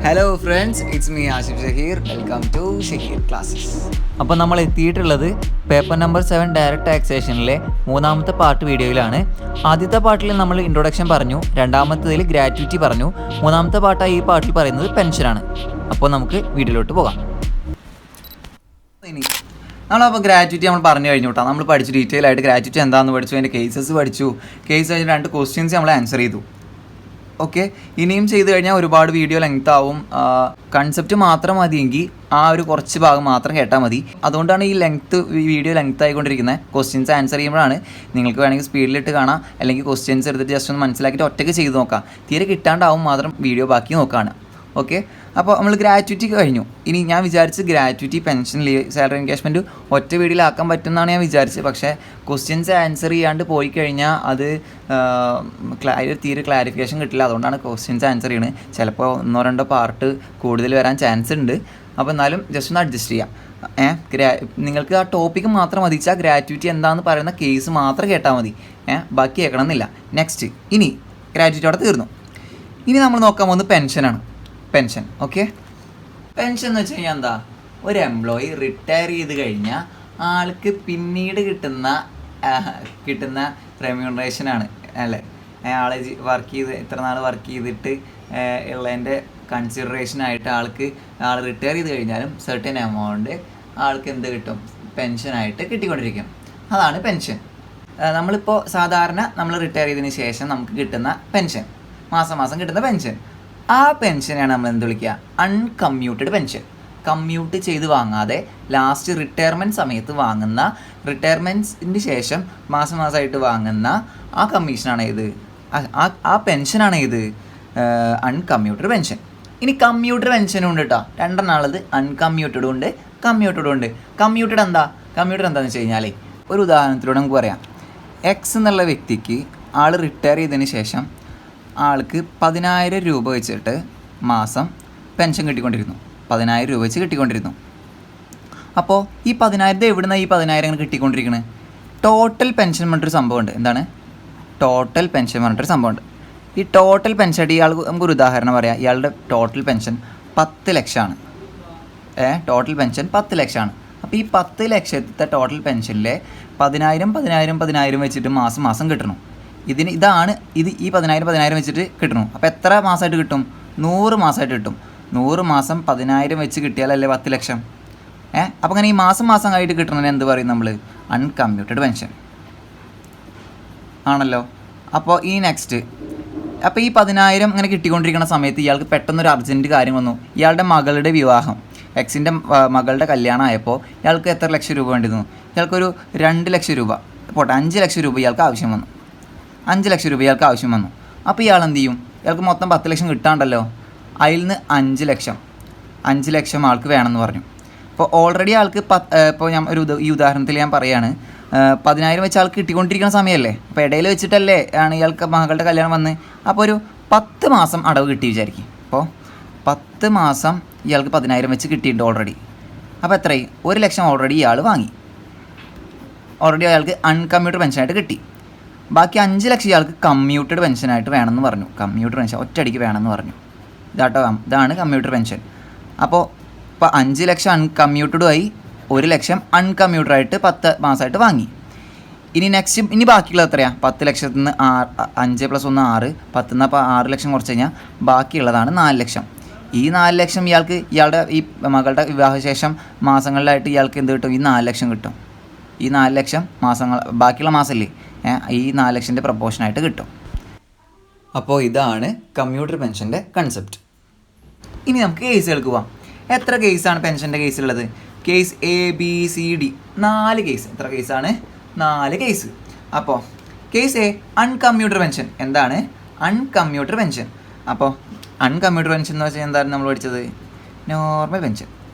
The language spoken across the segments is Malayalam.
Hello friends, it's me Ashif Shaheer. Welcome to Shaheer classes. അപ്പോൾ നമ്മൾ എത്തിയിട്ടുള്ളത് പേപ്പർ നമ്പർ 7 ഡയറക്റ്റ് ടാക്സേഷനിലെ മൂന്നാമത്തെ പാർട്ട് വീഡിയോയിലാണ്. ആദ്യത്തെ പാർട്ടിൽ നമ്മൾ ഇൻട്രൊഡക്ഷൻ പറഞ്ഞു, രണ്ടാമത്തേതിൽ ഗ്രാറ്റുവിറ്റി പറഞ്ഞു, മൂന്നാമത്തെ പാർട്ടായി ഈ പാർട്ടിൽ പറയുന്നത് പെൻഷനാണ്. അപ്പോൾ നമുക്ക് വീഡിയോയിലോട്ട് പോകാം. ഇനി നമ്മളപ്പോൾ ഗ്രാറ്റുവിറ്റി നമ്മൾ പറഞ്ഞു കഴിഞ്ഞു കേട്ടോ. നമ്മൾ പഠിച്ചു ഡീറ്റെയിൽ ആയിട്ട് ഗ്രാറ്റുവിറ്റി എന്താണെന്ന് പഠിച്ചു, അതിൻ്റെ കേസസ് പഠിച്ചു. കേസ് കഴിഞ്ഞ് 2 ക്വസ്റ്റ്യൻസ് നമ്മൾ ആൻസർ ചെയ്തു. ഓക്കെ, ഇനിയും ചെയ്ത് കഴിഞ്ഞാൽ ഒരുപാട് വീഡിയോ ലെങ്ത് ആവും. കൺസെപ്റ്റ് മാത്രം മതിയെങ്കിൽ ആ ഒരു കുറച്ച് ഭാഗം മാത്രം കേട്ടാൽ മതി. അതുകൊണ്ടാണ് ഈ വീഡിയോ ലെങ്ത് ആയിക്കൊണ്ടിരിക്കുന്നത്. ക്വസ്റ്റ്യൻസ് ആൻസർ ചെയ്യുമ്പോഴാണ്. നിങ്ങൾക്ക് വേണമെങ്കിൽ സ്പീഡിലിട്ട് കാണാം, അല്ലെങ്കിൽ ക്വസ്റ്റ്യൻസ് എടുത്തിട്ട് ജസ്റ്റ് ഒന്ന് മനസ്സിലാക്കിയിട്ട് ഒറ്റയ്ക്ക് ചെയ്ത് നോക്കാം. തീരെ കിട്ടാണ്ടാവും മാത്രം വീഡിയോ ബാക്കി നോക്കാണ്. ഓക്കെ, അപ്പോൾ നമ്മൾ ഗ്രാറ്റുവിറ്റി കഴിഞ്ഞു. ഇനി ഞാൻ വിചാരിച്ച് ഗ്രാറ്റുവിറ്റി, പെൻഷൻ, സാലറി എൻഗേജ്മെൻറ്റ് ഒറ്റ വീഡിയോയിലാക്കാൻ പറ്റുമെന്നാണ് ഞാൻ വിചാരിച്ചത്. പക്ഷേ ക്വസ്റ്റ്യൻസ് ആൻസർ ചെയ്യാണ്ട് പോയി കഴിഞ്ഞാൽ അത് തീരെ ക്ലാരിഫിക്കേഷൻ കിട്ടില്ല. അതുകൊണ്ടാണ് ക്വസ്റ്റ്യൻസ് ആൻസർ ചെയ്യുന്നത്. ചിലപ്പോൾ 1-2 പാർട്ട് കൂടുതൽ വരാൻ ചാൻസ് ഉണ്ട്. അപ്പോൾ എന്നാലും ജസ്റ്റ് ഒന്ന് അഡ്ജസ്റ്റ് ചെയ്യാം. നിങ്ങൾക്ക് ആ ടോപ്പിക്ക് മാത്രം മതിച്ചാൽ ഗ്രാറ്റുവിറ്റി എന്താണെന്ന് പറയുന്ന കേസ് മാത്രം കേട്ടാൽ മതി. ബാക്കി കേൾക്കണമെന്നില്ല. നെക്സ്റ്റ്, ഇനി ഗ്രാറ്റുവിറ്റിയോടെ തീർന്നു. ഇനി നമ്മൾ നോക്കാൻ പോകുന്നത് പെൻഷനാണ്. പെൻഷൻ. ഓക്കെ, പെൻഷൻ എന്ന് വെച്ച് കഴിഞ്ഞാൽ എന്താ? ഒരു എംപ്ലോയി റിട്ടയർ ചെയ്ത് കഴിഞ്ഞാൽ ആൾക്ക് പിന്നീട് കിട്ടുന്ന റെമ്യൂണറേഷനാണ് അല്ലേ? അയാൾ ഇത്ര നാൾ വർക്ക് ചെയ്തിട്ട് ഉള്ളതിൻ്റെ കൺസിഡറേഷനായിട്ട് ആൾ റിട്ടയർ ചെയ്ത് കഴിഞ്ഞാലും സെർട്ടൻ എമൗണ്ട് ആൾക്ക് എന്ത് കിട്ടും? പെൻഷനായിട്ട് കിട്ടിക്കൊണ്ടിരിക്കും. അതാണ് പെൻഷൻ. നമ്മളിപ്പോൾ സാധാരണ നമ്മൾ റിട്ടയർ ചെയ്തതിന് ശേഷം നമുക്ക് കിട്ടുന്ന പെൻഷൻ, മാസം കിട്ടുന്ന പെൻഷൻ, ആ പെൻഷനാണ് നമ്മൾ എന്ത് വിളിക്കുക? അൺകമ്മ്യൂട്ടഡ് പെൻഷൻ. കമ്മ്യൂട്ട് ചെയ്ത് വാങ്ങാതെ ലാസ്റ്റ് റിട്ടയർമെൻറ്റ് സമയത്ത് വാങ്ങുന്ന, റിട്ടയർമെൻറ്റ്സിന് ശേഷം മാസമായിട്ട് വാങ്ങുന്ന ആ കമ്മീഷനാണ് ഇത്, ആ പെൻഷനാണ് ഇത് അൺകമ്മ്യൂട്ടഡ് പെൻഷൻ. ഇനി കമ്മ്യൂട്ടഡ് പെൻഷനും ഉണ്ട് കേട്ടോ. രണ്ടെണ്ണമുള്ളത്, അൺകമ്മ്യൂട്ടഡും ഉണ്ട്, കമ്മ്യൂട്ടഡും ഉണ്ട്. കമ്മ്യൂട്ടഡ് എന്താണെന്ന് വെച്ച് കഴിഞ്ഞാൽ, ഒരു ഉദാഹരണത്തിലൂടെ നമുക്ക് പറയാം. എക്സ് എന്നുള്ള വ്യക്തിക്ക് ആൾ റിട്ടയർ ചെയ്തതിന് ശേഷം ആൾക്ക് 10,000 രൂപ വെച്ചിട്ട് മാസം പെൻഷൻ കിട്ടിക്കൊണ്ടിരുന്നു. 10,000 രൂപ വെച്ച് കിട്ടിക്കൊണ്ടിരുന്നു. അപ്പോൾ ഈ 10,000 എവിടുന്ന ഈ 10,000 ഇങ്ങനെ കിട്ടിക്കൊണ്ടിരിക്കുന്നത്? ടോട്ടൽ പെൻഷൻ പറഞ്ഞിട്ടൊരു സംഭവമുണ്ട്. എന്താണ് ടോട്ടൽ പെൻഷൻ പറഞ്ഞിട്ടൊരു സംഭവമുണ്ട്. ഈ ടോട്ടൽ പെൻഷൻ നമുക്കൊരു ഉദാഹരണം പറയാം. ഇയാളുടെ ടോട്ടൽ പെൻഷൻ 10 ലക്ഷമാണ്. ടോട്ടൽ പെൻഷൻ 10 ലക്ഷമാണ്. അപ്പോൾ ഈ 10 ലക്ഷത്തെ ടോട്ടൽ പെൻഷനിലെ 10,000 വെച്ചിട്ട് മാസം കിട്ടണം. ഈ 10,000 വെച്ചിട്ട് കിട്ടണം. അപ്പോൾ എത്ര മാസമായിട്ട് കിട്ടും? 100 മാസമായിട്ട് കിട്ടും. 100 മാസം 10,000 വെച്ച് കിട്ടിയാലല്ലേ 10 ലക്ഷം. അപ്പോൾ അങ്ങനെ ഈ മാസം ആയിട്ട് കിട്ടണതിന് എന്ത് പറയും നമ്മൾ? അൺകമ്മ്യൂട്ടഡ് പെൻഷൻ ആണല്ലോ. അപ്പോൾ ഈ നെക്സ്റ്റ്, അപ്പോൾ ഈ 10,000 ഇങ്ങനെ കിട്ടിക്കൊണ്ടിരിക്കുന്ന സമയത്ത് ഇയാൾക്ക് പെട്ടെന്നൊരു അർജൻറ്റ് കാര്യം വന്നു. ഇയാളുടെ മകളുടെ വിവാഹം, എക്സിൻ്റെ മകളുടെ കല്യാണം ആയപ്പോൾ ഇയാൾക്ക് എത്ര ലക്ഷം രൂപ വേണ്ടി വന്നു? ഇയാൾക്കൊരു 2 ലക്ഷം രൂപ പോട്ടെ, 5 ലക്ഷം രൂപ ഇയാൾക്ക് ആവശ്യം വന്നു. 5 ലക്ഷം രൂപ ഇയാൾക്ക് ആവശ്യം വന്നു. അപ്പോൾ ഇയാൾ എന്ത് ചെയ്യും? ഇയാൾക്ക് മൊത്തം 10 ലക്ഷം കിട്ടാണ്ടല്ലോ. അതിൽ നിന്ന് 5 ലക്ഷം ആൾക്ക് വേണമെന്ന് പറഞ്ഞു. അപ്പോൾ ഓൾറെഡി ആൾക്ക് ഇപ്പോൾ ഞാൻ ഈ ഉദാഹരണത്തിൽ ഞാൻ പറയുകയാണ്, 10,000 വെച്ച് ആൾക്ക് കിട്ടിക്കൊണ്ടിരിക്കുന്ന സമയമല്ലേ. അപ്പോൾ ഇടയിൽ വെച്ചിട്ടല്ലേ ആണ് ഇയാൾക്ക് മകളുടെ കല്യാണം വന്ന്. അപ്പോൾ ഒരു 10 മാസം അടവ് കിട്ടി വിചാരിക്കും. അപ്പോൾ 10 മാസം ഇയാൾക്ക് 10,000 വെച്ച് കിട്ടിയിട്ടുണ്ട് ഓൾറെഡി. അപ്പോൾ എത്രയായി? 1 ലക്ഷം ഓൾറെഡി ഇയാൾ വാങ്ങി. ഓൾറെഡി അയാൾക്ക് അൺകമ്മ്യൂട്ടഡ് പെൻഷനായിട്ട് കിട്ടി. ബാക്കി 5 ലക്ഷം ഇയാൾക്ക് കമ്മ്യൂട്ടഡ് പെൻഷനായിട്ട് വേണമെന്ന് പറഞ്ഞു. കമ്മ്യൂട്ടഡ് പെൻഷൻ ഒറ്റയടിക്ക് വേണമെന്ന് പറഞ്ഞു. ഇതാണ് കമ്മ്യൂട്ടഡ് പെൻഷൻ. അപ്പോൾ 5 ലക്ഷം അൺകമ്മ്യൂട്ടഡുമായി, 1 ലക്ഷം അൺകമ്മ്യൂട്ടഡായിട്ട് 10 മാസമായിട്ട് വാങ്ങി. ഇനി ബാക്കിയുള്ളത് എത്രയാണ്? 10 ലക്ഷത്തിൽ നിന്ന് 5 + 1 6, 10 നിന്ന് 6 ലക്ഷം കുറച്ച് കഴിഞ്ഞാൽ ബാക്കിയുള്ളതാണ് 4 ലക്ഷം. ഈ 4 ലക്ഷം ഇയാളുടെ ഈ മകളുടെ വിവാഹശേഷം മാസങ്ങളിലായിട്ട് ഇയാൾക്ക് എന്ത് കിട്ടും? ഈ 4 ലക്ഷം കിട്ടും. ഈ 4 ലക്ഷം ബാക്കിയുള്ള മാസമല്ലേ, ഈ 4 ലക്ഷത്തിൻ്റെ പ്രപ്പോർഷനായിട്ട് കിട്ടും. അപ്പോൾ ഇതാണ് കമ്മ്യൂട്ടർ പെൻഷൻ്റെ കൺസെപ്റ്റ്. ഇനി നമുക്ക് കേസുകൾക്ക് പോവാം. എത്ര കേസാണ് പെൻഷൻ്റെ കേസുള്ളത്? Case ABCD 4 case. എത്ര കേസാണ്? 4 കേസ്. അപ്പോൾ കേസ് എ, അൺകമ്മ്യൂട്ടർ പെൻഷൻ. എന്താണ് അൺകമ്മ്യൂട്ടർ പെൻഷൻ? അപ്പോൾ അൺകമ്മ്യൂട്ടർ പെൻഷൻ എന്ന് വെച്ചാൽ എന്താണ് നമ്മൾ പഠിച്ചത്? Normal pension.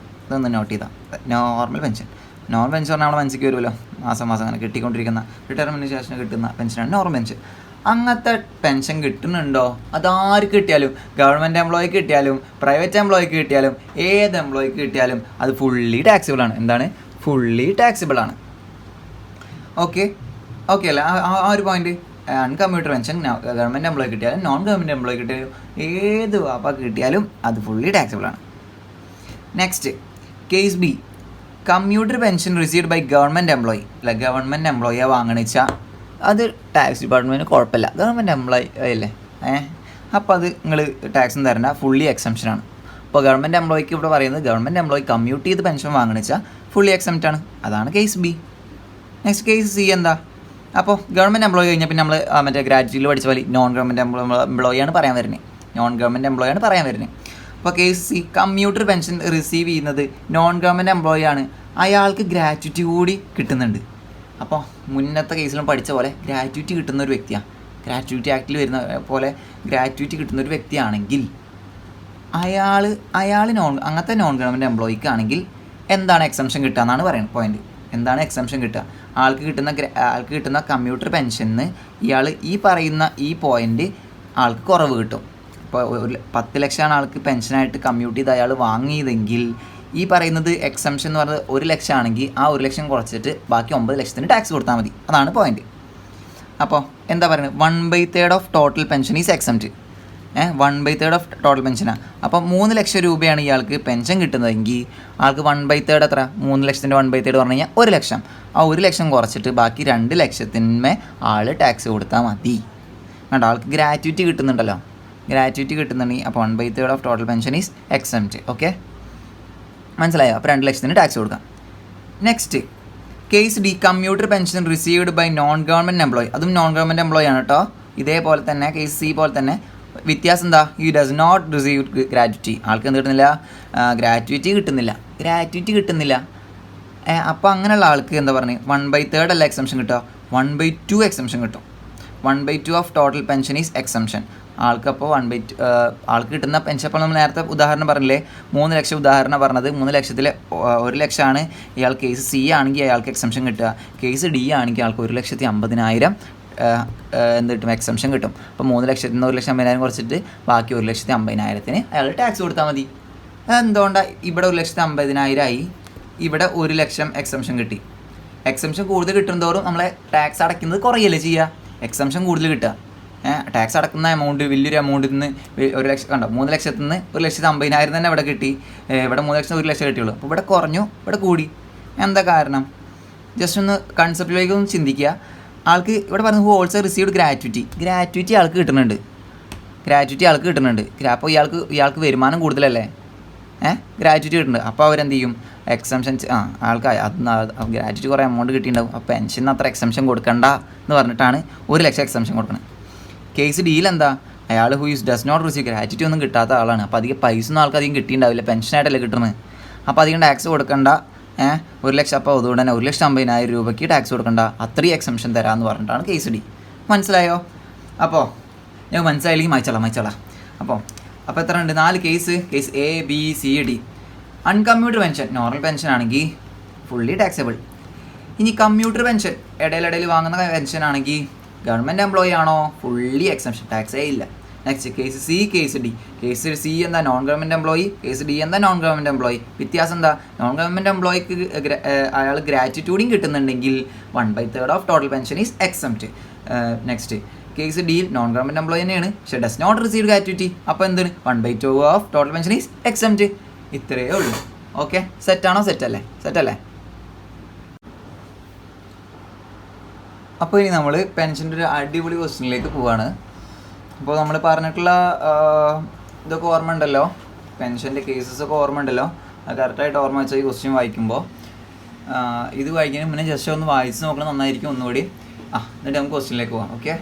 ഇതൊന്ന് നോട്ട് ചെയ്താൽ, നോർമൽ പെൻഷൻ പറഞ്ഞാൽ നമ്മുടെ മനസ്സിലേക്ക് വരുമല്ലോ. മാസം അങ്ങനെ കിട്ടിക്കൊണ്ടിരിക്കുന്ന, റിട്ടയർമെൻറ്റിന് ശേഷം കിട്ടുന്ന പെൻഷനാണ് നോർമൽ പെൻഷൻ. അങ്ങനത്തെ പെൻഷൻ കിട്ടുന്നുണ്ടോ? അതാർക്ക് കിട്ടിയാലും, ഗവൺമെൻറ് എംപ്ലോയിക്ക് കിട്ടിയാലും, പ്രൈവറ്റ് എംപ്ലോയിക്ക് കിട്ടിയാലും, ഏത് എംപ്ലോയിക്ക് കിട്ടിയാലും അത് ഫുള്ളി ടാക്സിബിൾ ആണ്. എന്താണ്? ഫുള്ളി ടാക്സിബിൾ ആണ്. ഓക്കെ അല്ലേ? ആ ഒരു point uncommuted pension government employee കിട്ടിയാലും നോൺ ഗവൺമെൻറ് എംപ്ലോയി കിട്ടിയാലും ഏത് വാപ്പ കിട്ടിയാലും അത് ഫുള്ളി ടാക്സബിൾ ആണ്. Next case B, commuted pension received by government employee. അല്ല, ഗവൺമെൻറ് എംപ്ലോയിയെ വാങ്ങണിച്ചാൽ അത് ടാക്സ് ഡിപ്പാർട്ട്മെൻറ്റിന് കുഴപ്പമില്ല, ഗവൺമെൻറ് എംപ്ലോയി അല്ലേ. അപ്പോൾ അത് നിങ്ങൾ ടാക്സും തരേണ്ട, ഫുള്ളി എക്സംഷനാണ്. അപ്പോൾ ഗവൺമെൻറ് എംപ്ലോയിക്ക് ഇവിടെ പറയുന്നത് ഗവൺമെൻറ് എംപ്ലോയി കമ്മ്യൂട്ട് ചെയ്ത് പെൻഷൻ വാങ്ങണിച്ചാൽ ഫുള്ളി എക്സംപ്റ്റ് ആണ്. അതാണ് case B. Next case C എന്താ? അപ്പോൾ ഗവൺമെൻറ് എംപ്ലോയി കഴിഞ്ഞാൽ പിന്നെ നമ്മൾ മറ്റേ ഗ്രാജുവേറ്റിൽ പഠിച്ച പോലെ നോൺ ഗവൺമെൻറ് എംപ്ലോയിയാണ് പറയാൻ വരുന്നത്. നോൺ ഗവൺമെൻറ് എംപ്ലോയിയാണ് പറയാൻ വരുന്നത്. അപ്പോൾ case C, commuter pension receive ചെയ്യുന്നത് നോൺ ഗവൺമെൻറ് എംപ്ലോയി ആണ്, അയാൾക്ക് ഗ്രാറ്റുവിറ്റി കൂടി കിട്ടുന്നുണ്ട്. അപ്പോൾ മുന്നത്തെ കേസിലും പഠിച്ച പോലെ ഗ്രാറ്റുവിറ്റി കിട്ടുന്ന ഒരു വ്യക്തിയാണ്, ഗ്രാറ്റുവിറ്റി ആക്ടിൽ വരുന്ന പോലെ ഗ്രാറ്റുവിറ്റി കിട്ടുന്ന ഒരു വ്യക്തിയാണെങ്കിൽ അയാൾ അങ്ങനത്തെ നോൺ ഗവൺമെൻറ് എംപ്ലോയിക്കാണെങ്കിൽ എന്താണ് എക്സംഷൻ കിട്ടുക എന്നാണ് പറയുന്നത് പോയിന്റ്. എന്താണ് എക്സംഷൻ കിട്ടുക? ആൾക്ക് കിട്ടുന്ന കമ്മ്യൂട്ടർ പെൻഷന് ഇയാൾ ഈ പറയുന്ന ഈ പോയിന്റ് ആൾക്ക് കുറവ് കിട്ടും. ഇപ്പോൾ 10 ലക്ഷമാണ് ആൾക്ക് പെൻഷനായിട്ട് കമ്മ്യൂട്ട് ചെയ്ത് അയാൾ വാങ്ങിയതെങ്കിൽ ഈ പറയുന്നത് എക്സംഷൻ എന്ന് പറയുന്നത് 1 ലക്ഷം ആണെങ്കിൽ ആ 1 ലക്ഷം കുറച്ചിട്ട് ബാക്കി 9 ലക്ഷത്തിന് ടാക്സ് കൊടുത്താൽ മതി. അതാണ് പോയിന്റ്. അപ്പോൾ എന്താ പറയുന്നത്? 1/3 of total pension is exempt. 1/3 of total പെൻഷനാണ്. അപ്പോൾ 3 ലക്ഷം രൂപയാണ് ഇയാൾക്ക് പെൻഷൻ കിട്ടുന്നതെങ്കിൽ ആൾക്ക് 1/3 എത്ര? 3 ലക്ഷത്തിൻ്റെ 1/3 പറഞ്ഞു കഴിഞ്ഞാൽ 1 ലക്ഷം. ആ 1 ലക്ഷം കുറച്ചിട്ട് ബാക്കി 2 ലക്ഷത്തിന്മേ ആൾ ടാക്സ് കൊടുത്താൽ മതി. കണ്ടോ, ആൾക്ക് ഗ്രാറ്റുവിറ്റി കിട്ടുന്നുണ്ടല്ലോ. ഗ്രാറ്റുവിറ്റി കിട്ടുന്നുണ്ടെങ്കിൽ അപ്പോൾ 1/3 of total pension is exempt. Okay, മനസ്സിലായോ? അപ്പോൾ 2 ലക്ഷത്തിന് ടാക്സ് കൊടുക്കാം. Next case D, commuted pension received by non government employee. അതും നോൺ ഗവൺമെൻറ് എംപ്ലോയി ആണ് കേട്ടോ. ഇതേപോലെ തന്നെ കേസ് സി പോലെ തന്നെ വ്യത്യാസം എന്താ? He does not receive gratuity. ആൾക്ക് എന്ത് കിട്ടുന്നില്ല? ഗ്രാറ്റുവിറ്റി കിട്ടുന്നില്ല. അപ്പോൾ അങ്ങനെയുള്ള ആൾക്ക് എന്താ പറയുക? 1/3 അല്ല എക്സംഷൻ കിട്ടുക, 1/2 എക്സംഷൻ കിട്ടും. 1/2 of total pension is exemption. ആൾക്കപ്പോൾ 1/2 ആൾക്ക് കിട്ടുന്ന പെൻഷൻ. അപ്പോൾ നമ്മൾ നേരത്തെ ഉദാഹരണം പറഞ്ഞില്ലേ, 3 ലക്ഷം ഉദാഹരണം പറഞ്ഞത് 3 ലക്ഷത്തിൽ 1 ലക്ഷമാണ് ഇയാൾ കേസ് സി ആണെങ്കിൽ അയാൾക്ക് എക്സംഷൻ കിട്ടുക. കേസ് ഡി ആണെങ്കിൽ ആൾക്ക് 1,50,000 എന്ത് കിട്ടും? എക്സംഷൻ കിട്ടും. അപ്പോൾ 3 ലക്ഷത്തിൽ നിന്ന് 1,50,000 കുറച്ചിട്ട് ബാക്കി 1,50,000 അയാൾ ടാക്സ് കൊടുത്താൽ മതി. എന്തുകൊണ്ടാണ് ഇവിടെ 1,50,000 ആയി, ഇവിടെ 1 ലക്ഷം എക്സംഷൻ കിട്ടി. എക്സംഷൻ കൂടുതൽ കിട്ടുന്നതോറും നമ്മളെ ടാക്സ് അടയ്ക്കുന്നത് കുറയല്ലേ ചെയ്യുക? എക്സംഷൻ കൂടുതൽ കിട്ടുക. ടാക്സ് അടക്കുന്ന എമൗണ്ട് വലിയൊരു എമൗണ്ടിൽ നിന്ന് 1 ലക്ഷം കണ്ടോ, 3 ലക്ഷത്തിൽ നിന്ന് 1,50,000 തന്നെ ഇവിടെ കിട്ടി. ഇവിടെ 3 ലക്ഷം 1 ലക്ഷം കിട്ടിയുള്ളൂ. അപ്പോൾ ഇവിടെ കുറഞ്ഞു, ഇവിടെ കൂടി. എന്താ കാരണം? ജസ്റ്റ് ഒന്ന് കൺസെപ്റ്റിലേക്ക് ഒന്ന് ചിന്തിക്കുക. ആൾക്ക് ഇവിടെ പറഞ്ഞു ഹു ഓൾസോ റിസീവ്ഡ് ഗ്രാറ്റുവിറ്റി ആൾക്ക് കിട്ടുന്നുണ്ട്. അപ്പോൾ ഇയാൾക്ക് വരുമാനം കൂടുതലല്ലേ, ഗ്രാറ്റുവിറ്റി കിട്ടുന്നുണ്ട്. അപ്പോൾ അവരെന്ത് ചെയ്യും? എക്സംഷൻ ആൾക്ക് ഗ്രാറ്റുവിറ്റി കുറേ എമൗണ്ട് കിട്ടിയിട്ടുണ്ടാവും. അപ്പോൾ പെൻഷന് അത്ര എക്സംഷൻ കൊടുക്കണ്ട എന്ന് പറഞ്ഞിട്ടാണ് 1 ലക്ഷം എക്സംഷൻ കൊടുക്കുന്നത്. കേസ് ഡിയിൽ എന്താ? അയാൾ who does not receive gratuity ഒന്നും കിട്ടാത്ത ആളാണ്. അപ്പോൾ അധികം പൈസ ഒന്നും ആൾക്ക് അധികം കിട്ടിയിട്ടുണ്ടാവില്ല, പെൻഷനായിട്ടല്ലേ കിട്ടുന്നത്. അപ്പോൾ അധികം ടാക്സ് കൊടുക്കണ്ട. 1 ലക്ഷം. അപ്പോൾ അതുകൊണ്ട് തന്നെ 1,50,000 രൂപയ്ക്ക് ടാക്സ് കൊടുക്കണ്ട, അത്രയും എക്സംഷൻ തരാമെന്ന് പറഞ്ഞിട്ടാണ് കേസ് ഡി. മനസ്സിലായോ? അപ്പോൾ ഞാൻ മനസ്സിലായില്ലെങ്കിൽ മായ്ച്ചോളാം. അപ്പോൾ എത്ര ഉണ്ട്? 4 case A B C D. Uncommuted pension normal pension ആണെങ്കിൽ ഫുള്ളി ടാക്സബിൾ. ഇനി കമ്മ്യൂട്ടർ പെൻഷൻ ഇടയിലിടയിൽ വാങ്ങുന്ന പെൻഷൻ ആണെങ്കിൽ ഗവൺമെൻറ് എംപ്ലോയി ആണോ? ഫുള്ളി എക്സംഷൻ, ടാക്സേ ഇല്ല. Next case C, case D. Case C എന്താ? Non government employee. Case D എന്താ? Non government employee. വ്യത്യാസം എന്താ? നോൺ ഗവൺമെൻറ് എംപ്ലോയിക്ക് അയാൾ ഗ്രാറ്റുവിറ്റിയും കിട്ടുന്നുണ്ടെങ്കിൽ 1/3 of total pension is exempt. Next case ഡിയിൽ നോൺ ഗവൺമെൻറ് എംപ്ലോയി തന്നെയാണ്, പക്ഷേ ഡസ് നോട്ട് റിസീവ് ഗ്രാറ്റുവിറ്റി. അപ്പോൾ എന്താണ്? 1/2 of total pension is exempt. ഇത്രയേ ഉള്ളൂ. ഓക്കെ, സെറ്റാണോ? സെറ്റല്ലേ? അപ്പോൾ ഇനി നമ്മൾ പെൻഷൻ്റെ ഒരു അടിപൊളി ക്വസ്റ്റ്യനിലേക്ക് പോവാണ്. അപ്പോൾ നമ്മൾ പറഞ്ഞിട്ടുള്ള ഇതൊക്കെ ഓർമ്മ ഉണ്ടല്ലോ, പെൻഷൻ്റെ കേസസൊക്കെ ഓർമ്മ ഉണ്ടല്ലോ. അത് കറക്റ്റായിട്ട് ഓർമ്മ വെച്ചാൽ ഈ ക്വസ്റ്റ്യൻ വായിക്കുമ്പോൾ ഇത് വായിക്കുന്നതിന് മുന്നേ ജസ്റ്റ് ഒന്ന് വായിച്ച് നോക്കണം, നന്നായിരിക്കും ഒന്നുകൂടി. എന്നിട്ട് നമുക്ക് ക്വസ്റ്റ്യനിലേക്ക് പോകാം. ഓക്കെ,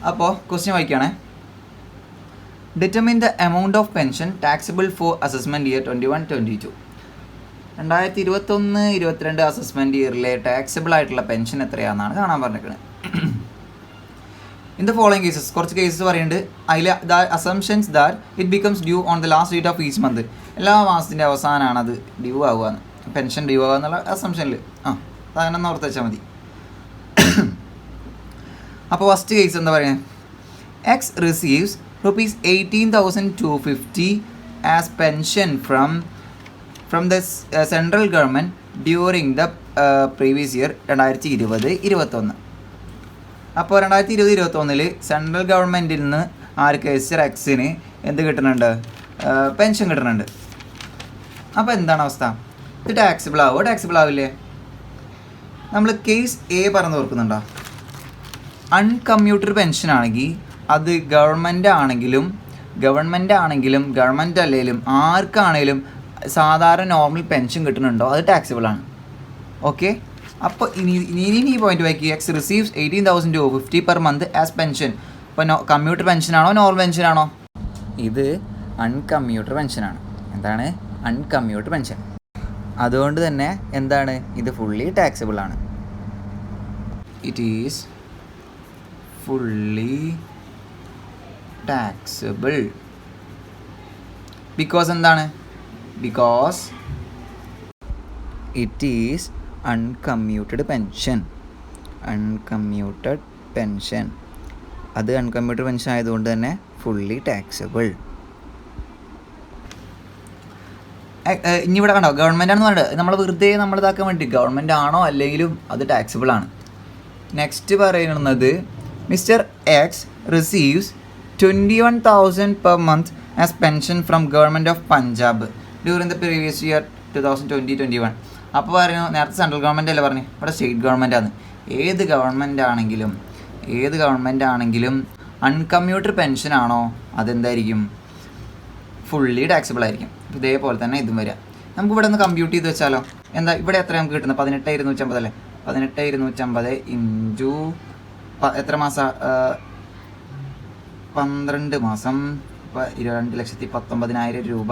അപ്പോൾ ക്വസ്റ്റ്യൻ വായിക്കുകയാണേ. Determine the amount of pension taxable for assessment year 2021-22. 2021-22 assessment ഇയറിലെ ടാക്സിബിൾ ആയിട്ടുള്ള പെൻഷൻ എത്രയാണെന്നാണ് കാണാൻ പറഞ്ഞിരിക്കുന്നത്. ഇൻ ദ ഫോളോയിങ് കേസസ്, കുറച്ച് കേസസ് പറയുന്നുണ്ട്. അതിൽ assumptions that it becomes due on the last date of each month. എല്ലാ മാസത്തിൻ്റെ അവസാനമാണ് അത് ഡ്യൂ ആവുകയെന്ന്, പെൻഷൻ ഡ്യൂ ആവുക എന്നുള്ള അസംഷനിൽ അതങ്ങനെ ഒന്ന് ഓർത്ത് വെച്ചാൽ മതി. അപ്പോൾ ഫസ്റ്റ് കേസ് എന്താ പറയുക? X receives ₹18,250 as pension from the central government during the previous year 2020-21. അപ്പോൾ 2020-21 സെൻട്രൽ ഗവൺമെൻറ്റിൽ നിന്ന് ആർക്ക് എസ് എക്സിന് എന്ത് കിട്ടുന്നുണ്ട്, പെൻഷൻ കിട്ടുന്നുണ്ട്. അപ്പോൾ എന്താണ് അവസ്ഥ? ഇത് ടാക്സിബിൾ ആവുമോ? ടാക്സിബിൾ ആവില്ലേ? നമ്മൾ കേസ് എ പറഞ്ഞു ഓർക്കുന്നുണ്ടോ? അൺകമ്മ്യൂട്ടഡ് പെൻഷൻ ആണെങ്കിൽ അത് ഗവൺമെൻറ് ആണെങ്കിലും ഗവൺമെൻറ് അല്ലെങ്കിലും ആർക്കാണെങ്കിലും സാധാരണ നോർമൽ പെൻഷൻ കിട്ടുന്നുണ്ടോ അത് ടാക്സിബിൾ ആണ്. ഓക്കെ, അപ്പോൾ ഇനി ഈ പോയിന്റ് വായിക്കുക. X receives 18,000 to 50 per month as pension. ഇപ്പോൾ കമ്മ്യൂട്ടർ പെൻഷനാണോ നോർമൽ പെൻഷനാണോ? ഇത് അൺകമ്മ്യൂട്ടർ പെൻഷനാണ്. എന്താണ് അൺകമ്മ്യൂട്ടർ പെൻഷൻ? അതുകൊണ്ട് തന്നെ എന്താണ് ഇത് ഫുള്ളി ടാക്സിബിൾ ആണ്. It is fully taxable. Because എന്താണ്? Because it is uncommuted pension. അത് അൺകമ്മ്യൂട്ടഡ് പെൻഷൻ ആയതുകൊണ്ട് തന്നെ ഫുള്ളി ടാക്സിബിൾ. ഇനി ഇവിടെ കണ്ടോ ഗവൺമെൻറ് ആണെന്ന് പറഞ്ഞിട്ട് നമ്മൾ വെറുതെ നമ്മൾ ഇതാക്കാൻ വേണ്ടി ഗവൺമെൻറ് ആണോ അല്ലെങ്കിലും അത് ടാക്സിബിൾ ആണ്. നെക്സ്റ്റ് പറയുന്നത് mister X receives 21,000 per month as pension from government of Punjab during the previous year 2020-21. അപ്പോൾ പറയുന്നു നേരത്തെ സെൻട്രൽ ഗവൺമെൻറ് അല്ലേ പറഞ്ഞു, ഇവിടെ സ്റ്റേറ്റ് ഗവൺമെൻറ് ആണ്. ഏത് ഗവൺമെൻറ് ആണെങ്കിലും അൺകമ്മ്യൂട്ടർ പെൻഷൻ ആണോ അതെന്തായിരിക്കും? ഫുള്ളി ടാക്സിബിൾ ആയിരിക്കും. ഇതേപോലെ തന്നെ ഇതും വരിക. നമുക്ക് ഇവിടെ ഒന്ന് കമ്പ്യൂട്ട് ചെയ്ത് വെച്ചാലോ. എന്താ ഇവിടെ എത്ര നമുക്ക് കിട്ടുന്നത്? 18,250 അല്ലേ? 18,250 ഇൻറ്റു എത്ര മാസം? 12 മാസം. ഇപ്പോൾ 2,19,000 രൂപ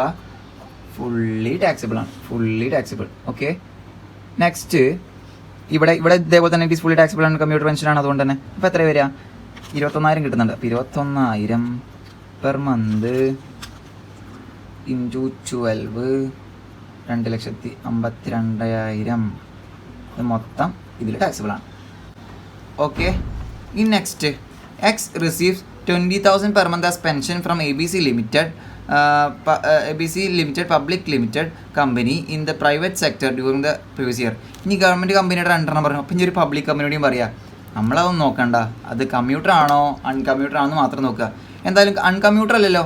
ഫുള്ളി ടാക്സിബിൾ ആണ്. ഓക്കെ, നെക്സ്റ്റ് ഇവിടെ ഇതേപോലെ തന്നെ ഇറ്റ് ഈസ് ഫുള്ളി ടാക്സിബിൾ ആണ്, കമ്മ്യൂട്ടർ പെൻഷൻ ആണ്. അതുകൊണ്ട് തന്നെ ഇപ്പോൾ എത്ര വരിക? 21,000 കിട്ടുന്നുണ്ട്. അപ്പോൾ 21,000 പെർ മന്ത് ഇൻറ്റു 12 2,52,000 ഇത് മൊത്തം ഇതിൽ ടാക്സിബിൾ ആണ്. Okay, in next X receives 20,000 per month as pension from ABC Limited Public Limited Company in the private sector during the previous year. ഇനി ഗവൺമെൻറ് കമ്പനിയുടെ രണ്ടെണ്ണം പറഞ്ഞു. അപ്പം ഇനി ഒരു പബ്ലിക് കമ്പനിയോടെയും പറയാം. നമ്മളതൊന്നും നോക്കണ്ട, അത് കമ്മ്യൂട്ടർ ആണോ അൺകമ്മ്യൂട്ടർ ആണോ മാത്രം നോക്കുക. എന്തായാലും അൺകമ്മ്യൂട്ടർ അല്ലല്ലോ,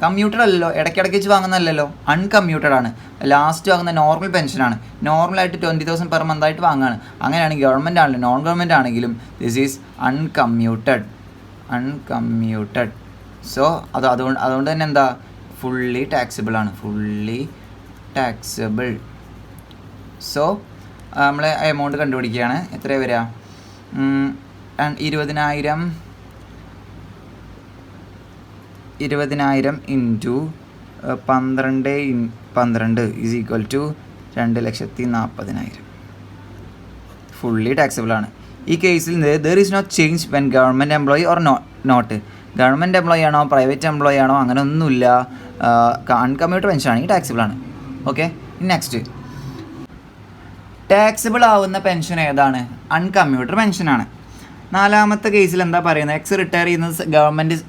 കമ്മ്യൂട്ടർ അല്ലല്ലോ, ഇടയ്ക്കിടയ്ക്ക് വെച്ച് വാങ്ങുന്നതല്ലല്ലോ, അൺകമ്മ്യൂട്ടഡ് ആണ്. ലാസ്റ്റ് വാങ്ങുന്ന നോർമൽ പെൻഷനാണ്. നോർമലായിട്ട് 20,000 per month ആയിട്ട് വാങ്ങുകയാണ്. അങ്ങനെയാണെങ്കിൽ ഗവൺമെൻറ് ആണെങ്കിലും നോൺ ഗവൺമെൻറ് ആണെങ്കിലും ദിസ് ഈസ് അൺകമ്മ്യൂട്ടഡ്. സോ അതുകൊണ്ട് തന്നെ എന്താ ഫുള്ളി ടാക്സിബിൾ ആണ്. സോ നമ്മൾ എമൗണ്ട് കണ്ടുപിടിക്കുകയാണ്. എത്ര വരിക? 20,000 into 12 is equal to 2,40,000 fully taxable ആണ്. ഈ കേസിൽ there is no change when government employee or not. Government employee ആണോ പ്രൈവറ്റ് എംപ്ലോയി ആണോ അങ്ങനെ ഒന്നുമില്ല. അൺകമ്മ്യൂട്ടർ പെൻഷൻ ആണെങ്കിൽ ടാക്സിബിൾ ആണ്. ഓക്കെ, നെക്സ്റ്റ് ടാക്സിബിൾ ആവുന്ന പെൻഷൻ ഏതാണ്? അൺകമ്മ്യൂട്ടർ പെൻഷനാണ്. നാലാമത്തെ കേസിൽ എന്താ പറയുന്നത്? എക്സ് റിട്ടയർ ചെയ്യുന്നത്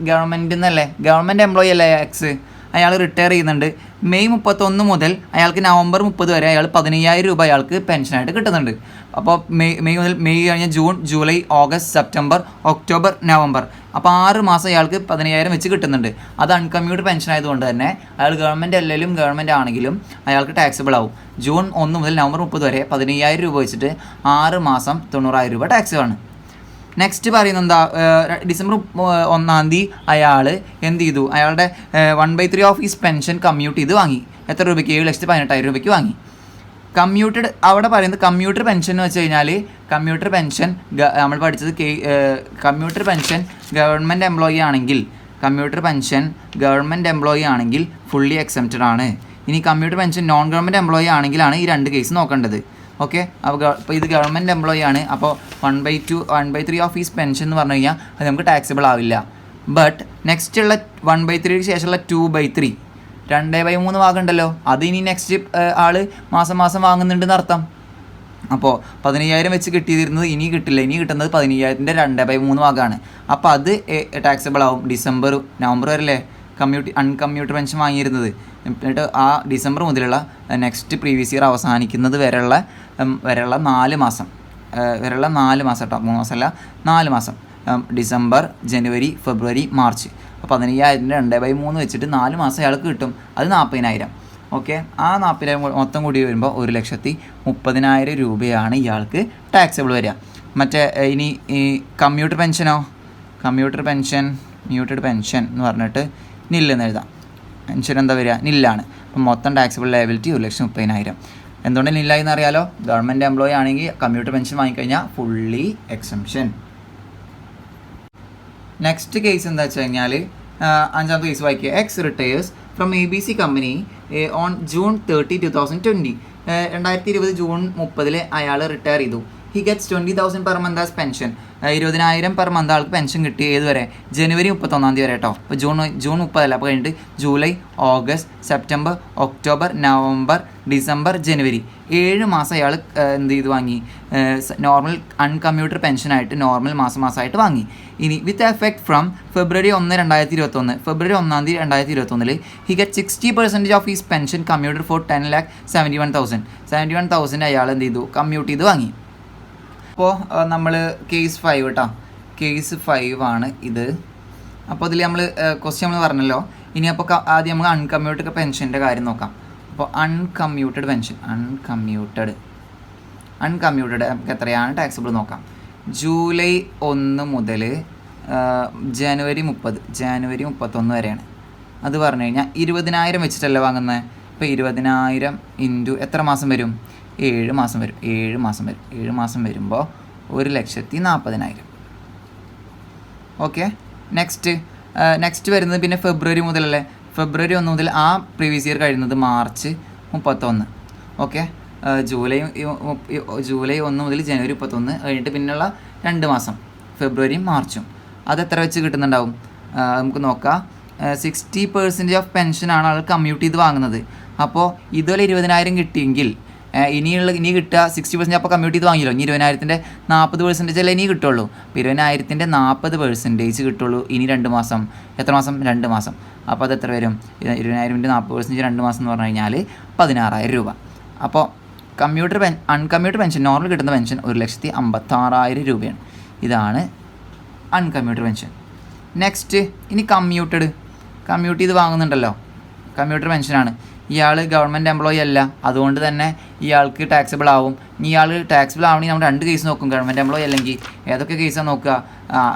ഗവൺമെൻറ് എന്നല്ലേ, ഗവൺമെൻറ് എംപ്ലോയി അല്ലേ എക്സ്. അയാൾ റിട്ടയർ ചെയ്യുന്നുണ്ട്. മെയ് 31 മുതൽ അയാൾക്ക് നവംബർ 30 വരെ അയാൾ 15,000 രൂപ അയാൾക്ക് പെൻഷനായിട്ട് കിട്ടുന്നുണ്ട്. അപ്പോൾ മെയ് കഴിഞ്ഞ് June, July, August, September, October, November, അപ്പോൾ 6 മാസം അയാൾക്ക് 15,000 വെച്ച് കിട്ടുന്നുണ്ട്. അത് അൺകമ്മ്യൂട്ടഡ് പെൻഷൻ ആയതുകൊണ്ട് തന്നെ അയാൾ ഗവൺമെൻറ് അല്ലെങ്കിലും ഗവൺമെൻറ് ആണെങ്കിലും അയാൾക്ക് ടാക്സിബിൾ ആവും. ജൂൺ 1 മുതൽ നവംബർ 30 വരെ 15,000 രൂപ വെച്ചിട്ട് 6 മാസം 90,000 രൂപ ടാക്സാണ്. നെക്സ്റ്റ് പറയുന്നത് എന്താ? ഡിസംബർ 1 അയാൾ എന്ത് ചെയ്തു? അയാളുടെ 1/3 ഓഫ് ഈസ് പെൻഷൻ കമ്മ്യൂട്ട് ചെയ്ത് വാങ്ങി. എത്ര രൂപയ്ക്ക്? 7,18,000 രൂപയ്ക്ക് വാങ്ങി. കമ്മ്യൂട്ടഡ് അവിടെ പറയുന്നത് കമ്മ്യൂട്ടർ പെൻഷൻ എന്ന് വെച്ച് കഴിഞ്ഞാൽ കമ്മ്യൂട്ടർ പെൻഷൻ നമ്മൾ പഠിച്ചത് കമ്മ്യൂട്ടർ പെൻഷൻ ഗവൺമെൻറ് എംപ്ലോയി ആണെങ്കിൽ ഫുള്ളി എക്സംപ്റ്റഡ് ആണ്. ഇനി commuted pension non government employee ആണെങ്കിലാണ് ഈ രണ്ട് കേസ് നോക്കേണ്ടത്. ഓക്കെ, അപ്പോൾ ഇത് ഗവൺമെൻറ് എംപ്ലോയി ആണ്. അപ്പോൾ 1/3 ഓഫ് ഈസ് പെൻഷൻ എന്ന് പറഞ്ഞു കഴിഞ്ഞാൽ അത് നമുക്ക് ടാക്സിബിൾ ആവില്ല. ബട്ട് നെക്സ്റ്റ് ഉള്ള 1/3 ശേഷമുള്ള 2/3 2/3 ഭാഗമുണ്ടല്ലോ, അത് ഇനി നെക്സ്റ്റ് ആൾ മാസം വാങ്ങുന്നുണ്ടെന്ന് അർത്ഥം. അപ്പോൾ 15,000 വെച്ച് കിട്ടിയിരുന്നത് ഇനി കിട്ടില്ല. ഇനി കിട്ടുന്നത് 15,000-ൻ്റെ 2/3 ഭാഗമാണ്. അപ്പോൾ അത് ടാക്സിബിൾ ആവും. നവംബർ വരെയല്ലേ അൺകമ്മ്യൂട്ടർ പെൻഷൻ വാങ്ങിയിരുന്നത്. എന്നിട്ട് ആ ഡിസംബർ മുതലുള്ള നെക്സ്റ്റ് പ്രീവിയസ് ഇയർ അവസാനിക്കുന്നത് വരെയുള്ള 4 മാസം വരെയുള്ള 4 മാസം കേട്ടോ, 3 മാസമല്ല 4 മാസം, ഡിസംബർ, ജനുവരി, ഫെബ്രുവരി, മാർച്ച്. അപ്പോൾ 15,000 2/3 വെച്ചിട്ട് 4 മാസം അയാൾക്ക് കിട്ടും. അത് 40,000. ഓക്കെ, ആ 40,000 മൊത്തം കൂടി വരുമ്പോൾ 1,30,000 രൂപയാണ് ഇയാൾക്ക് ടാക്സബിൾ വരിക. മറ്റേ ഇനി ഈ കമ്മ്യൂട്ടർ പെൻഷനോ, മ്യൂട്ടഡ് പെൻഷൻ എന്ന് പറഞ്ഞിട്ട് നില്ലെന്ന് എഴുതാം. പെൻഷൻ എന്താ വരിക? നില്ലാണ്. അപ്പം മൊത്തം ടാക്സബിൾ ലയബിലിറ്റി 1,30,000. എന്തുകൊണ്ട് നില്ലായി എന്ന് അറിയാലോ? ഗവൺമെൻറ് എംപ്ലോയി ആണെങ്കിൽ കമ്മ്യൂട്ടർ പെൻഷൻ വാങ്ങിക്കഴിഞ്ഞാൽ ഫുള്ളി എക്സംഷൻ. നെക്സ്റ്റ് കേസ് എന്താ വെച്ച് കഴിഞ്ഞാൽ 5ാമത്തെ കേസ് വായിക്കുക. X retires from ABC company on June 30, 2020. 2020 June 30 അയാൾ റിട്ടയർ ചെയ്തു. He gets 20,000 per month as pension. 20,000 per month ആൾക്ക് പെൻഷൻ കിട്ടി. ഏതുവരെ? ജനുവരി 31 വരെ കേട്ടോ. അപ്പോൾ ജൂൺ 30 അപ്പോൾ കഴിഞ്ഞിട്ട് July, August, September, October, November, December, ജനുവരി 7 മാസം അയാൾ എന്ത് ചെയ്ത് വാങ്ങി? നോർമൽ അൺകമ്മ്യൂട്ടർ പെൻഷനായിട്ട് നോർമൽ മാസമായിട്ട് വാങ്ങി. ഇനി with effect from February 1, 2021, February 1 2021 he get 60% of his pension commuted for 10,71,000 അയാൾ എന്ത് ചെയ്തു? കമ്മ്യൂട്ട് ചെയ്ത് വാങ്ങി. അപ്പോൾ നമ്മൾ കേസ് 5 കേട്ടോ, കേസ് 5 ആണ് ഇത്. അപ്പോൾ ഇതിൽ നമ്മൾ ക്വസ്റ്റ്യൻ നമ്മൾ പറഞ്ഞല്ലോ. ഇനി അപ്പോൾ ആദ്യം നമ്മൾ അൺകമ്മ്യൂട്ടഡ് പെൻഷൻ്റെ കാര്യം നോക്കാം. അപ്പോൾ അൺകമ്മ്യൂട്ടഡ് പെൻഷൻ, അൺകമ്മ്യൂട്ടഡ് നമുക്ക് എത്രയാണ് ടാക്സബിൾ നോക്കാം. ജൂലൈ 1 മുതൽ ജനുവരി 31 വരെയാണ്. അത് പറഞ്ഞു കഴിഞ്ഞാൽ 20,000 വെച്ചിട്ടല്ലേ വാങ്ങുന്നത്. ഇപ്പോൾ 20,000 ഇൻറ്റു എത്ര മാസം വരും? 7 മാസം വരും. 7 മാസം വരുമ്പോൾ 1,40,000. ഓക്കെ, നെക്സ്റ്റ് വരുന്നത് പിന്നെ ഫെബ്രുവരി മുതലല്ലേ. ഫെബ്രുവരി 1 മുതൽ ആ പ്രീവിയസ് ഇയർ കഴിയുന്നത് മാർച്ച് 31. ഓക്കെ, ജൂലൈ 1 മുതൽ ജനുവരി 31 കഴിഞ്ഞിട്ട് പിന്നെയുള്ള 2 മാസം ഫെബ്രുവരിയും മാർച്ചും. അതെത്ര വെച്ച് കിട്ടുന്നുണ്ടാവും? നമുക്ക് നോക്കാം. 60% ഓഫ് പെൻഷനാണ് ആൾ കമ്മ്യൂട്ട് ചെയ്ത് വാങ്ങുന്നത്. അപ്പോൾ ഇതുപോലെ 20,000 കിട്ടിയെങ്കിൽ ഇനി കിട്ടുക 60%. അപ്പോൾ കമ്മ്യൂട്ട് ചെയ്ത് വാങ്ങിയല്ലോ. ഇനി 20,000-ൻ്റെ 40% അല്ലേ ഇനി കിട്ടുള്ളൂ. അപ്പോൾ 20,000-ൻ്റെ 40% കിട്ടുള്ളൂ ഇനി 2 മാസം. എത്ര മാസം? 2 മാസം. അപ്പോൾ അത് എത്ര വരും? 20,000-ൻ്റെ 40% 2 മാസം എന്ന് പറഞ്ഞു കഴിഞ്ഞാൽ 16,000 രൂപ. അപ്പോൾ അൺകമ്മ്യൂട്ടഡ് പെൻഷൻ നോർമൽ കിട്ടുന്ന പെൻഷൻ 1,56,000 രൂപയാണ്. ഇതാണ് അൺകമ്മ്യൂട്ടഡ് പെൻഷൻ. നെക്സ്റ്റ് ഇനി കമ്മ്യൂട്ട് ചെയ്ത് വാങ്ങുന്നുണ്ടല്ലോ, കമ്മ്യൂട്ടഡ് പെൻഷനാണ്. ഇയാൾ ഗവൺമെൻറ് എംപ്ലോയി അല്ല, അതുകൊണ്ട് തന്നെ ഇയാൾക്ക് ടാക്സബിൾ ആവും. ഇനി ഇയാൾ ടാക്സബിൾ ആവണമെങ്കിൽ നമ്മൾ 2 കേസ് നോക്കും. ഗവൺമെൻറ് എംപ്ലോയി അല്ലെങ്കിൽ ഏതൊക്കെ കേസാണ് നോക്കുക?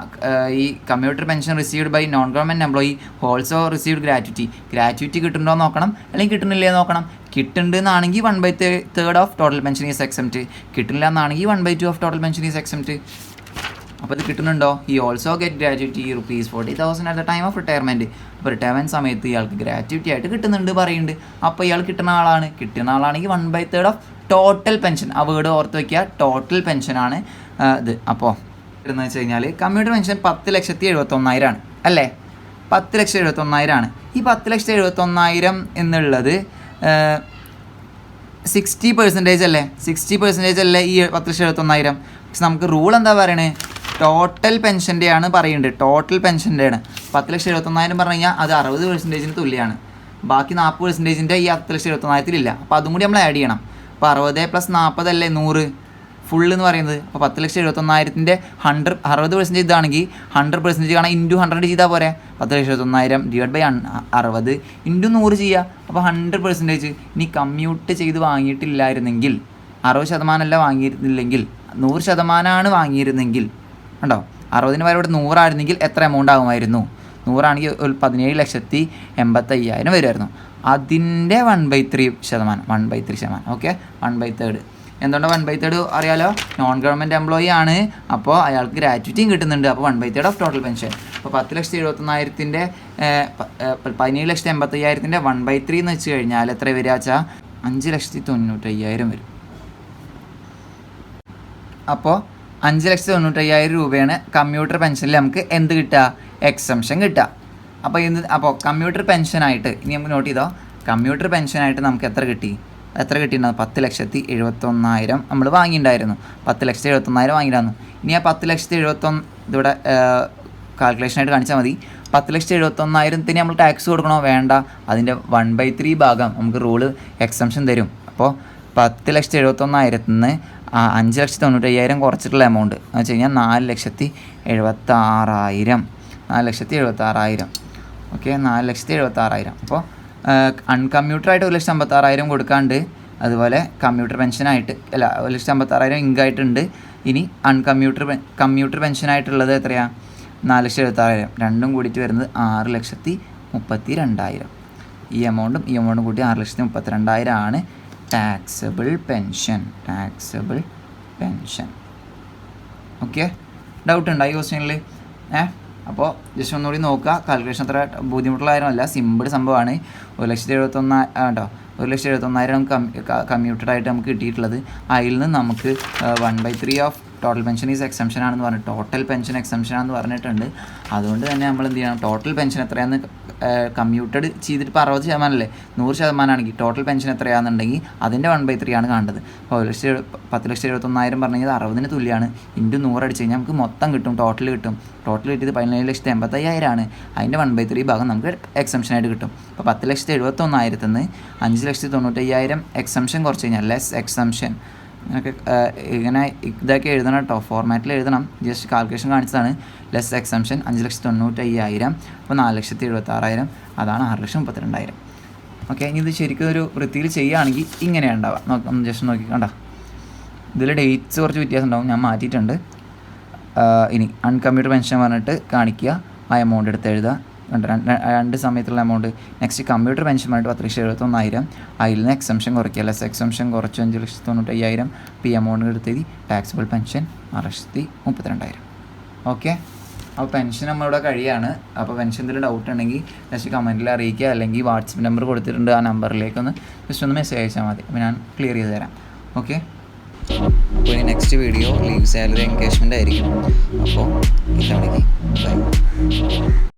ഈ commuted pension received by non government employee also received gratuity കിട്ടുന്നുണ്ടോ നോക്കണം, അല്ലെങ്കിൽ കിട്ടുന്നില്ലേ നോക്കണം. കിട്ടുന്നുണ്ടെന്നാണെങ്കിൽ 1/3 of total pension is exempt. കിട്ടുന്നില്ല എന്നാണെങ്കിൽ 1/2 of total pension is exempt. അപ്പോൾ ഇത് കിട്ടുന്നുണ്ടോ? ഈ also get gratuity ₹40,000 at the time of retirement. അപ്പോൾ റിട്ടയർമെൻറ്റ് സമയത്ത് ഇയാൾക്ക് ഗ്രാറ്റുവിറ്റി ആയിട്ട് കിട്ടുന്നുണ്ട് പറയുന്നുണ്ട്. അപ്പോൾ ഇയാൾ കിട്ടുന്ന ആളാണെങ്കിൽ 1/3 ഓഫ് ടോട്ടൽ പെൻഷൻ. ആ വേർഡ് ഓർത്ത് വയ്ക്കുക, ടോട്ടൽ പെൻഷനാണ് ഇത്. അപ്പോൾ എന്ന് വെച്ച് കഴിഞ്ഞാൽ കമ്മ്യൂട്ടർ പെൻഷൻ 10,71,000 അല്ലേ? 10,71,000. ഈ 10,71,000 എന്നുള്ളത് 60% അല്ലേ? 60% അല്ലേ ഈ 10,71,000? പക്ഷെ നമുക്ക് റൂൾ എന്താ പറയണേ? ടോട്ടൽ പെൻഷൻ്റെയാണ് പറയുന്നുണ്ട്. ടോട്ടൽ പെൻഷൻ്റെയാണ് 10,71,000 പറഞ്ഞു കഴിഞ്ഞാൽ അത് 60%-ന് തുല്യമാണ്. ബാക്കി 40%-ൻ്റെ ഈ 10,71,000-ൽ അപ്പോൾ അതും കൂടി നമ്മൾ ആഡ് ചെയ്യണം. അപ്പോൾ 60 + 40 അല്ലേ 100 ഫുൾ എന്ന് പറയുന്നത്. അപ്പോൾ 10,71,000-ൻ്റെ 60% ഇതാണെങ്കിൽ 100% കാണാൻ ഇൻറ്റു 100 ചെയ്താൽ പോരെ. 10,71,000 /60 ഇൻറ്റു 100 ചെയ്യുക. അപ്പോൾ 100%. ഇനി കമ്മ്യൂട്ട് ചെയ്ത് വാങ്ങിയിട്ടില്ലായിരുന്നെങ്കിൽ 60% അല്ല വാങ്ങിയിരുന്നില്ലെങ്കിൽ 100% വാങ്ങിയിരുന്നെങ്കിൽ ഉണ്ടോ 60-ന് പകരം ഇവിടെ 100 ആയിരുന്നെങ്കിൽ എത്ര എമൗണ്ട് ആകുമായിരുന്നു? 100 ആണെങ്കിൽ 17,85,000 വരുമായിരുന്നു. അതിൻ്റെ 1/3%. ഓക്കെ, 1/3. എന്തുകൊണ്ടാണ് 1/3 അറിയാലോ? നോൺ ഗവൺമെൻറ് എംപ്ലോയി ആണ്. അപ്പോൾ അയാൾക്ക് ഗ്രാറ്റുവിറ്റിയും കിട്ടുന്നുണ്ട്. അപ്പോൾ 1/3 ഓഫ് ടോട്ടൽ പെൻഷൻ. അപ്പോൾ 10,71,000-ൻ്റെ 17,85,000-ൻ്റെ 1/3 എന്ന് വെച്ച് കഴിഞ്ഞാൽ എത്ര വരിക വെച്ചാൽ 5,95,000 വരും. അപ്പോൾ 5,95,000 രൂപയാണ് കമ്മ്യൂട്ടർ പെൻഷനിൽ നമുക്ക് എന്ത് കിട്ടുക? എക്സംഷൻ കിട്ടുക. അപ്പോൾ കമ്മ്യൂട്ടർ പെൻഷനായിട്ട് ഇനി നമുക്ക് നോട്ട് ചെയ്തോ. കമ്മ്യൂട്ടർ പെൻഷനായിട്ട് നമുക്ക് എത്ര കിട്ടിയിട്ടുണ്ടാകും? 10,71,000 നമ്മൾ വാങ്ങിയിട്ടുണ്ടായിരുന്നു. 10,71,000 വാങ്ങിയിട്ടുണ്ടായിരുന്നു. ഇനി ആ 10,71,000 ഇതിവിടെ കാൽക്കുലേഷനായിട്ട് കാണിച്ചാൽ മതി. 10,71,000-ന് നമ്മൾ ടാക്സ് കൊടുക്കണോ? വേണ്ട. അതിൻ്റെ 1/3 ഭാഗം നമുക്ക് റൂള് എക്സംഷൻ തരും. അപ്പോൾ 10,71,000-ന് 5,95,000 കുറച്ചിട്ടുള്ള എമൗണ്ട് എന്ന് വെച്ച് കഴിഞ്ഞാൽ 4,76,000. 4,76,000. ഓക്കെ, 4,76,000. അപ്പോൾ അൺകമ്മ്യൂട്ടറായിട്ട് 1,56,000 കൊടുക്കാണ്ട്, അതുപോലെ കമ്പ്യൂട്ടർ പെൻഷനായിട്ട് 1,56,000 ഇങ്കായിട്ടുണ്ട്. ഇനി കമ്പ്യൂട്ടർ പെൻഷനായിട്ടുള്ളത് എത്രയാണ്? 4,76,000. രണ്ടും കൂടിയിട്ട് വരുന്നത് 6,32,000. ഈ എമൗണ്ടും കൂട്ടി 6,32,000 ആണ് ടാക്സബിൾ പെൻഷൻ. ഓക്കെ, ഡൗട്ട് ഉണ്ടോ ഈ ക്വസ്റ്റ്യനിൽ? അപ്പോൾ ജസ്റ്റ് ഒന്നുകൂടി നോക്കുക. കാൽക്കുലേഷൻ അത്ര ബുദ്ധിമുട്ടുള്ള കാര്യമല്ല, സിമ്പിൾ സംഭവമാണ്. 1,71,000 കമ്മ്യൂട്ടഡായിട്ട് നമുക്ക് കിട്ടിയിട്ടുള്ളത്. അതിൽ നിന്ന് നമുക്ക് 1/3 of total pension is exemption ആണെന്ന് പറഞ്ഞു, ടോട്ടൽ പെൻഷൻ എക്സംഷൻ ആണെന്ന് പറഞ്ഞിട്ടുണ്ട്. അതുകൊണ്ട് തന്നെ നമ്മൾ എന്ത് ചെയ്യണം, ടോട്ടൽ പെൻഷൻ എത്രയാണെന്ന് കമ്മ്യൂട്ടഡ് ചെയ്തിട്ട് ഇപ്പോൾ 60% 100% ആണെങ്കിൽ ടോട്ടൽ പെൻഷൻ എത്രയാണെന്നുണ്ടെങ്കിൽ അതിൻ്റെ 1/3 ആണ് കാണേണ്ടത്. അപ്പോൾ 10,71,000 പറഞ്ഞു കഴിഞ്ഞാൽ 60 തുല്യമാണ്. ഇൻറ്റു 100 അടിച്ച് കഴിഞ്ഞാൽ നമുക്ക് മൊത്തം കിട്ടും, ടോട്ടൽ കിട്ടിയത് 17,85,000 ആണ്. അതിൻ്റെ 1/3 ഭാഗം നമുക്ക് എക്സംഷനായിട്ട് കിട്ടും. അപ്പോൾ 10,71,000 നിന്ന് 5,95,000 എക്സംഷൻ കുറച്ച് കഴിഞ്ഞാൽ ലെസ് എക്സംഷൻ, അങ്ങനെയൊക്കെ ഇങ്ങനെ ഇതൊക്കെ എഴുതണം കേട്ടോ, ഫോർമാറ്റിൽ എഴുതണം. ജസ്റ്റ് കാൽക്കുലേഷൻ കാണിച്ചതാണ്. Less exemption 5,95,000. അപ്പോൾ 4,76,000, അതാണ് 6,32,000. ഓക്കെ, ഇനി ഇത് ശരിക്കും ഒരു വൃത്തിയിൽ ചെയ്യുകയാണെങ്കിൽ ഇങ്ങനെയാണ് ഉണ്ടാവുക. ഒന്ന് ജസ്റ്റ് നോക്കി കണ്ടോ, ഇതിൽ ഡേറ്റ്സ് കുറച്ച് വ്യത്യാസം ഉണ്ടാവും, ഞാൻ മാറ്റിയിട്ടുണ്ട്. ഇനി അൺകമ്പ്യൂട്ടർ പെൻഷൻ പറഞ്ഞിട്ട് കാണിക്കുക, ആ എമൗണ്ട് എടുത്ത് എഴുതുക. രണ്ട് സമയത്തുള്ള എമൗണ്ട്. നെക്സ്റ്റ് കമ്പ്യൂട്ടർ പെൻഷൻ പറഞ്ഞിട്ട് 10,71,000. അതിൽ നിന്ന് എക്സംഷൻ കുറയ്ക്കുക, ലെസ് എക്സംഷൻ കുറച്ച് 5,95,000. പി എമൗണ്ട് എടുത്തെഴുതി ടാക്സബിൾ പെൻഷൻ 6,32,000. ഓക്കെ, അപ്പോൾ പെൻഷൻ നമ്മളിവിടെ കഴിയാണ്. അപ്പോൾ പെൻഷൻ എന്തെങ്കിലും ഡൗട്ട് ഉണ്ടെങ്കിൽ ജസ്റ്റ് കമൻറ്റിൽ അറിയിക്കുക, അല്ലെങ്കിൽ വാട്സപ്പ് നമ്പർ കൊടുത്തിട്ടുണ്ട്, ആ നമ്പറിലേക്കൊന്ന് ജസ്റ്റ് ഒന്ന് മെസ്സേജ് അയച്ചാൽ മതി. അപ്പോൾ ഞാൻ ക്ലിയർ ചെയ്ത് തരാം. ഓക്കെ, അപ്പോൾ ഇനി next video leave salary engagement ആയിരിക്കും. അപ്പോൾ ഇതവിടേക്ക് ബൈ.